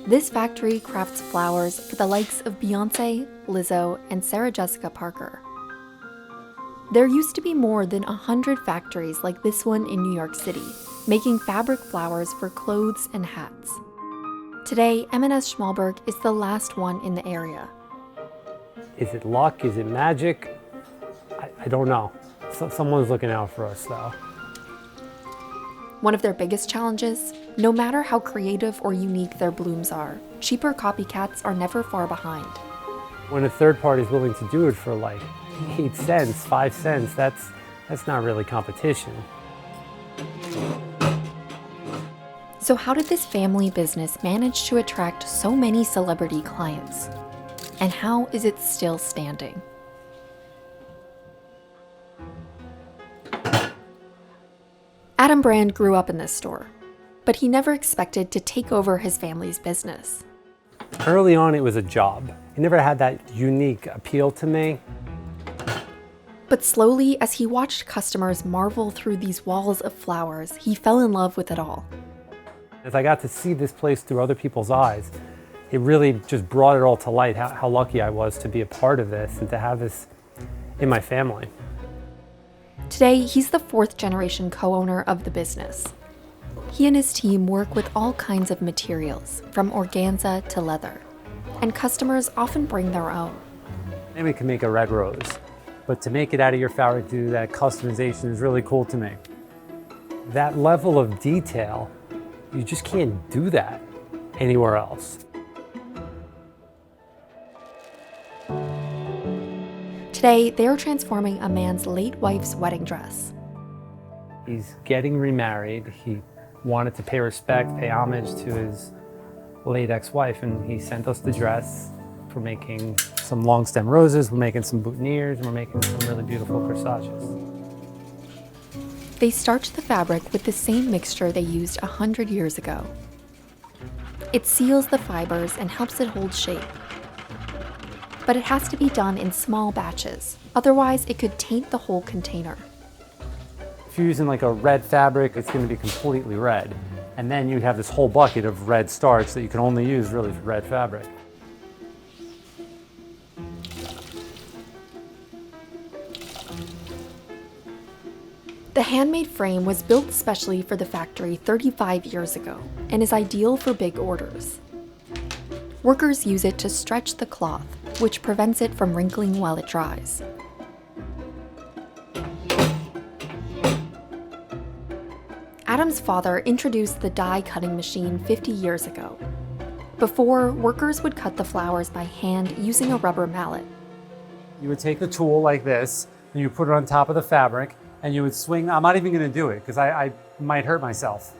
This factory crafts flowers for the likes of Beyoncé, Lizzo, and Sarah Jessica Parker. There used to be more than 100 factories like this one in New York City, making fabric flowers for clothes and hats. Today, M&S Schmalberg is the last one in the area. Is it luck? Is it magic? I don't know. Someone's looking out for us, though. One of their biggest challenges, no matter how creative or unique their blooms are, cheaper copycats are never far behind. When a third party is willing to do it for like 8 cents, 5 cents, that's not really competition. So how did this family business manage to attract so many celebrity clients? And how is it still standing? Adam Brand grew up in this store, but he never expected to take over his family's business. Early on, it was a job. It never had that unique appeal to me. But slowly, as he watched customers marvel through these walls of flowers, he fell in love with it all. As I got to see this place through other people's eyes, it really just brought it all to light, how lucky I was to be a part of this and to have this in my family. Today, he's the 4th generation co-owner of the business. He and his team work with all kinds of materials, from organza to leather, and customers often bring their own. And we can make a red rose, but to make it out of your fabric, do that customization is really cool to me. That level of detail, you just can't do that anywhere else. Today, they're transforming a man's late wife's wedding dress. He's getting remarried. He wanted to pay respect, pay homage to his late ex-wife, and he sent us the dress. We're making some long stem roses, we're making some boutonnieres, and we're making some really beautiful corsages. They starch the fabric with the same mixture they used 100 years ago. It seals the fibers and helps it hold shape. But it has to be done in small batches, otherwise it could taint the whole container. If you're using like a red fabric, it's going to be completely red. And then you have this whole bucket of red starch that you can only use really for red fabric. The handmade frame was built specially for the factory 35 years ago and is ideal for big orders. Workers use it to stretch the cloth, which prevents it from wrinkling while it dries. Adam's father introduced the die cutting machine 50 years ago. Before, workers would cut the flowers by hand using a rubber mallet. You would take the tool like this, and you put it on top of the fabric, and you would swing. I'm not even going to do it because I might hurt myself.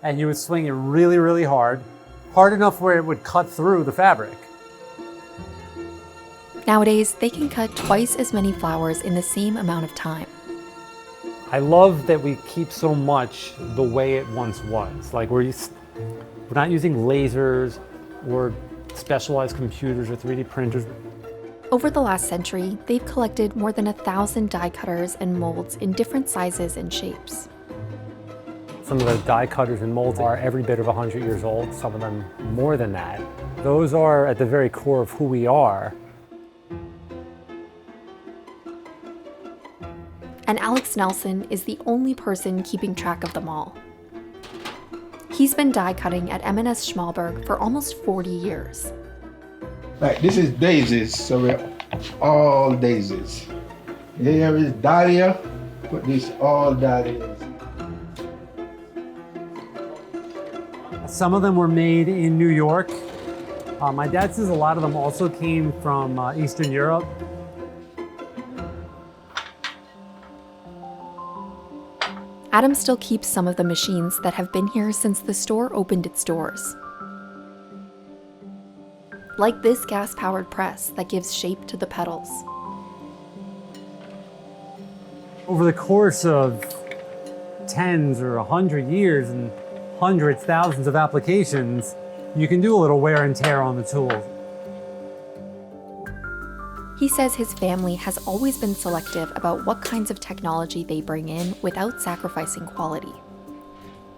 And you would swing it really, really hard enough where it would cut through the fabric. Nowadays, they can cut twice as many flowers in the same amount of time. I love that we keep so much the way it once was. Like we're not using lasers or specialized computers or 3D printers. Over the last century, they've collected more than 1,000 die cutters and molds in different sizes and shapes. Some of the die cutters and molds are every bit of 100 years old, some of them more than that. Those are at the very core of who we are. And Alex Nelson is the only person keeping track of them all. He's been die cutting at M&S Schmalberg for almost 40 years. Like this is daisies, so we're all daisies. Here is dahlia, but this all dahlias. Some of them were made in New York. My dad says a lot of them also came from Eastern Europe. Adam still keeps some of the machines that have been here since the store opened its doors. Like this gas-powered press that gives shape to the petals. Over the course of tens or 100 years and hundreds, thousands of applications, you can do a little wear and tear on the tools. He says his family has always been selective about what kinds of technology they bring in without sacrificing quality.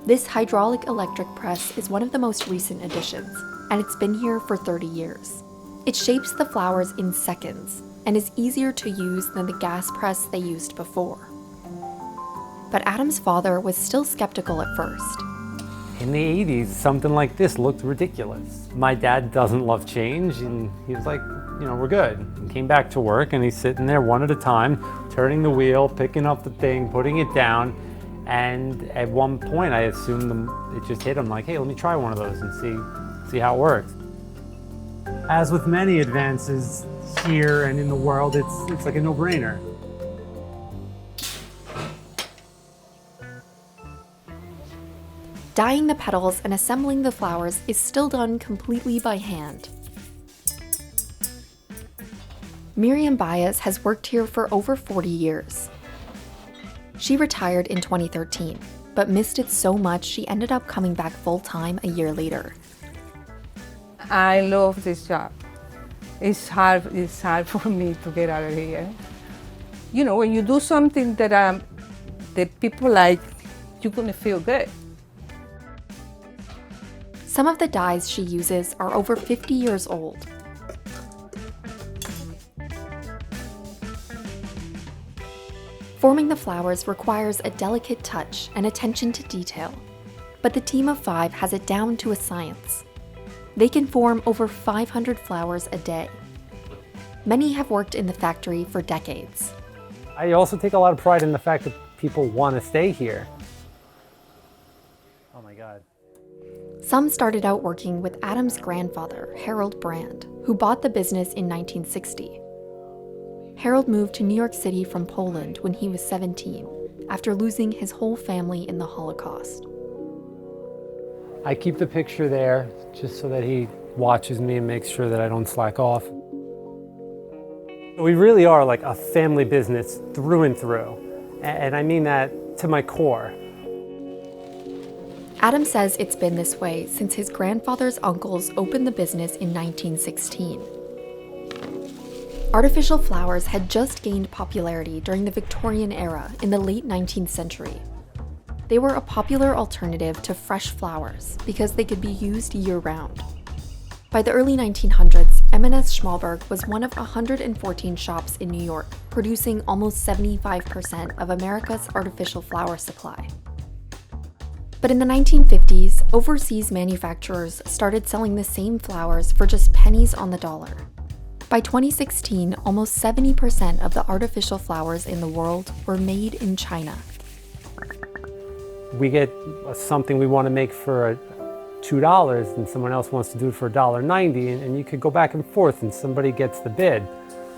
This hydraulic electric press is one of the most recent additions, and it's been here for 30 years. It shapes the flowers in seconds and is easier to use than the gas press they used before. But Adam's father was still skeptical at first. In the 80s, something like this looked ridiculous. My dad doesn't love change, and he was like, we're good. He came back to work, and he's sitting there one at a time, turning the wheel, picking up the thing, putting it down, and at one point I assumed it just hit him like, hey, let me try one of those and see how it works. As with many advances here and in the world, it's like a no-brainer. Dyeing the petals and assembling the flowers is still done completely by hand. Miriam Baez has worked here for over 40 years. She retired in 2013, but missed it so much she ended up coming back full-time a year later. I love this job. It's hard for me to get out of here. When you do something that people like, you're gonna feel good. Some of the dyes she uses are over 50 years old. Forming the flowers requires a delicate touch and attention to detail, but the team of 5 has it down to a science. They can form over 500 flowers a day. Many have worked in the factory for decades. I also take a lot of pride in the fact that people want to stay here. Oh my God. Some started out working with Adam's grandfather, Harold Brand, who bought the business in 1960. Harold moved to New York City from Poland when he was 17, after losing his whole family in the Holocaust. I keep the picture there just so that he watches me and makes sure that I don't slack off. We really are like a family business through and through, and I mean that to my core. Adam says it's been this way since his grandfather's uncles opened the business in 1916. Artificial flowers had just gained popularity during the Victorian era in the late 19th century. They were a popular alternative to fresh flowers because they could be used year-round. By the early 1900s, M&S Schmalberg was one of 114 shops in New York, producing almost 75% of America's artificial flower supply. But in the 1950s, overseas manufacturers started selling the same flowers for just pennies on the dollar. By 2016, almost 70% of the artificial flowers in the world were made in China. We get something we want to make for $2 and someone else wants to do it for $1.90, and you could go back and forth and somebody gets the bid.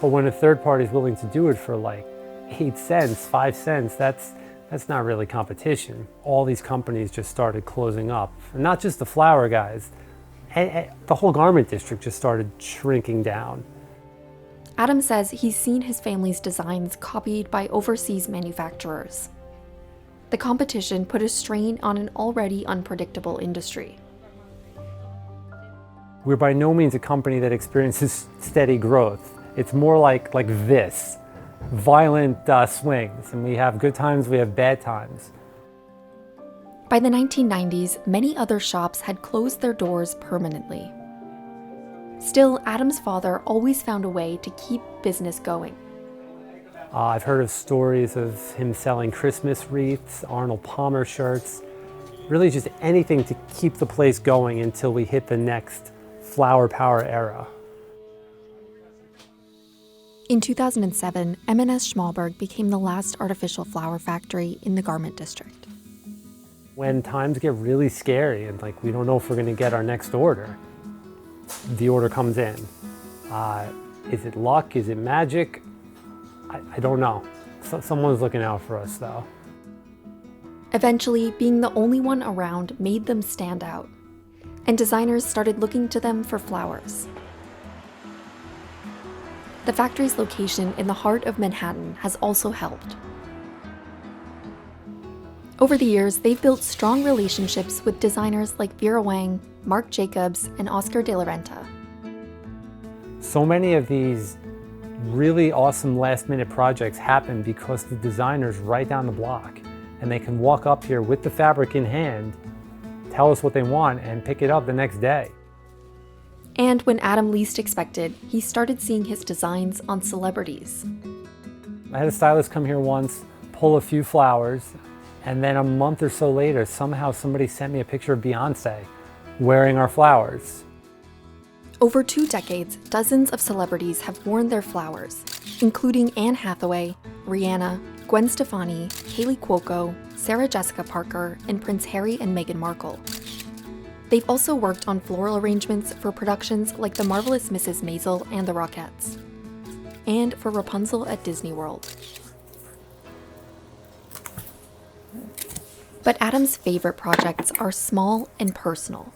But when a third party is willing to do it for like 8 cents, 5 cents, that's not really competition. All these companies just started closing up. And not just the flower guys, the whole garment district just started shrinking down. Adam says he's seen his family's designs copied by overseas manufacturers. The competition put a strain on an already unpredictable industry. We're by no means a company that experiences steady growth. It's more like this, violent swings, and we have good times, we have bad times. By the 1990s, many other shops had closed their doors permanently. Still, Adam's father always found a way to keep business going. I've heard of stories of him selling Christmas wreaths, Arnold Palmer shirts, really just anything to keep the place going until we hit the next flower power era. In 2007, M&S Schmalberg became the last artificial flower factory in the garment district. When times get really scary and we don't know if we're going to get our next order, the order comes in. Is it luck? Is it magic? I don't know. Someone's looking out for us, though. Eventually, being the only one around made them stand out, and designers started looking to them for flowers. The factory's location in the heart of Manhattan has also helped. Over the years, they've built strong relationships with designers like Vera Wang, Marc Jacobs, and Oscar de la Renta. So many of these really awesome last-minute projects happen because the designer's right down the block. and they can walk up here with the fabric in hand, tell us what they want, and pick it up the next day. And when Adam least expected, he started seeing his designs on celebrities. I had a stylist come here once, pull a few flowers, and then a month or so later, somehow somebody sent me a picture of Beyonce wearing our flowers. Over 2 decades, dozens of celebrities have worn their flowers, including Anne Hathaway, Rihanna, Gwen Stefani, Haley Cuoco, Sarah Jessica Parker, and Prince Harry and Meghan Markle. They've also worked on floral arrangements for productions like The Marvelous Mrs. Maisel and the Rockettes, and for Rapunzel at Disney World. But Adam's favorite projects are small and personal,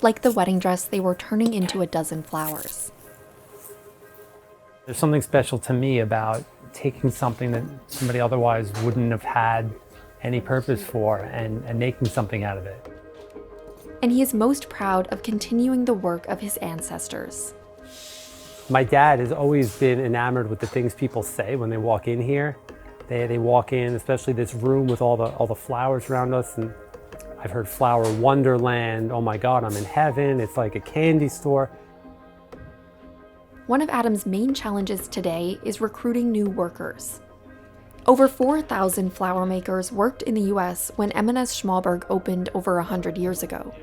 like the wedding dress they were turning into a dozen flowers. There's something special to me about taking something that somebody otherwise wouldn't have had any purpose for and making something out of it. And he is most proud of continuing the work of his ancestors. My dad has always been enamored with the things people say when they walk in here. They walk in, especially this room with all the flowers around us, and I've heard flower wonderland, oh my God, I'm in heaven, it's like a candy store. One of Adam's main challenges today is recruiting new workers. Over 4,000 flower makers worked in the US when M&S Schmalberg opened over 100 years ago.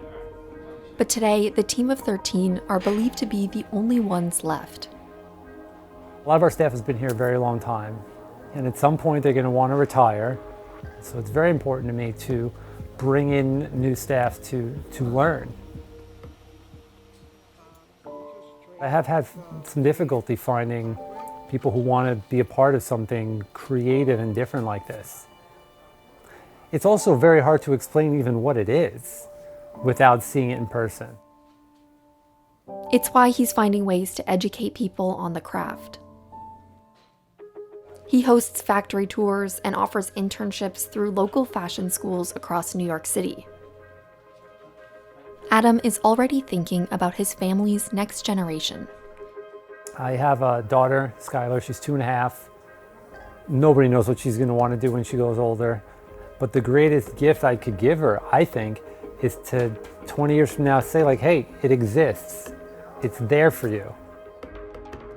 But today, the team of 13 are believed to be the only ones left. A lot of our staff has been here a very long time, and at some point they're going to want to retire. So it's very important to me to bring in new staff to learn. I have had some difficulty finding people who want to be a part of something creative and different like this. It's also very hard to explain even what it is without seeing it in person. It's why he's finding ways to educate people on the craft. He hosts factory tours and offers internships through local fashion schools across New York City. Adam is already thinking about his family's next generation. I have a daughter, Skylar, she's 2.5. Nobody knows what she's going to want to do when she goes older. But the greatest gift I could give her, I think, is to 20 years from now say like, hey, it exists. It's there for you.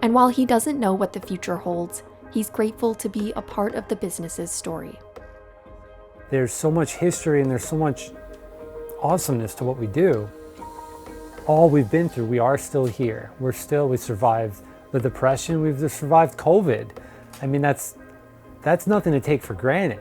And while he doesn't know what the future holds, he's grateful to be a part of the business's story. There's so much history and there's so much awesomeness to what we do. All we've been through, we are still here. We survived the Depression, we've survived COVID. I mean, that's nothing to take for granted.